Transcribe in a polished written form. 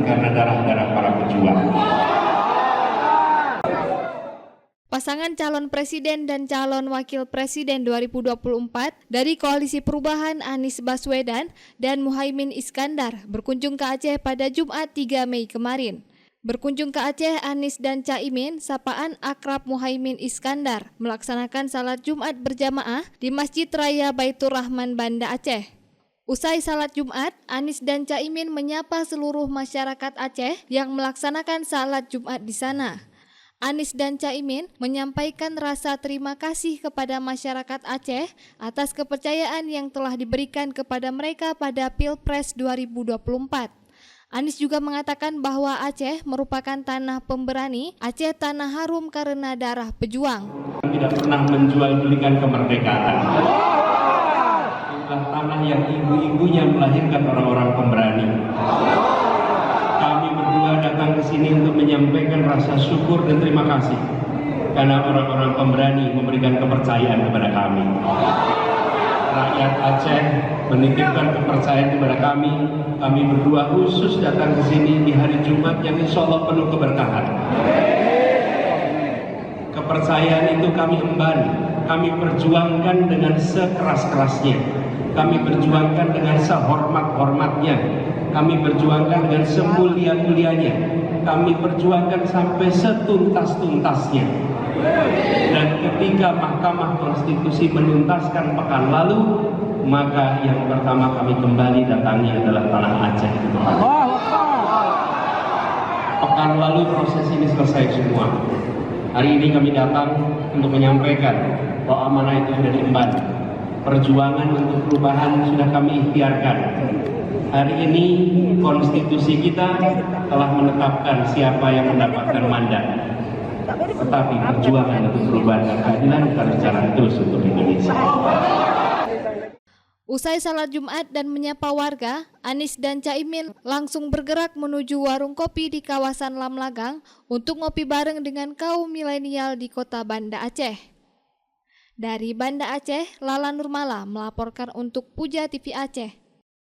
karena darah-darah para pejuang. Pasangan calon presiden dan calon wakil presiden 2024 dari Koalisi Perubahan Anies Baswedan dan Muhaimin Iskandar berkunjung ke Aceh pada Jumat 3 Mei kemarin. Berkunjung ke Aceh, Anies dan Caimin, sapaan akrab Muhaimin Iskandar, melaksanakan salat Jumat berjamaah di Masjid Raya Baitur Rahman Banda Aceh. Usai salat Jumat, Anies dan Caimin menyapa seluruh masyarakat Aceh yang melaksanakan salat Jumat di sana. Anies dan Caimin menyampaikan rasa terima kasih kepada masyarakat Aceh atas kepercayaan yang telah diberikan kepada mereka pada Pilpres 2024. Anies juga mengatakan bahwa Aceh merupakan tanah pemberani, Aceh tanah harum karena darah pejuang. Tidak pernah menjual belikan kemerdekaan. Itulah tanah yang ibu-ibunya melahirkan orang-orang pemberani. Kami berdua datang ke sini untuk menyampaikan rasa syukur dan terima kasih karena orang-orang pemberani memberikan kepercayaan kepada kami. Rakyat Aceh menitipkan kepercayaan kepada kami. Kami berdua khusus datang ke sini di hari Jumat yang insya Allah penuh keberkahan. Kepercayaan itu kami emban, kami perjuangkan dengan sekeras-kerasnya, kami perjuangkan dengan sehormat-hormatnya, kami perjuangkan dengan semulia-mulianya, kami perjuangkan sampai setuntas-tuntasnya. Dan ketika Mahkamah Konstitusi menuntaskan pekan lalu, maka yang pertama kami kembali datangi adalah tanah Aceh. Pekan lalu proses ini selesai semua. Hari ini kami datang untuk menyampaikan bahwa amanah itu sudah diemban. Perjuangan untuk perubahan sudah kami ikhtiarkan. Hari ini konstitusi kita telah menetapkan siapa yang mendapatkan mandat. Tetapi perjuangan untuk perubahan dan keadilan harus jalan terus untuk Indonesia. Usai salat Jumat dan menyapa warga, Anies dan Caimin langsung bergerak menuju warung kopi di kawasan Lamlagang untuk ngopi bareng dengan kaum milenial di kota Banda Aceh. Dari Banda Aceh, Lala Nurmala melaporkan untuk Puja TV Aceh.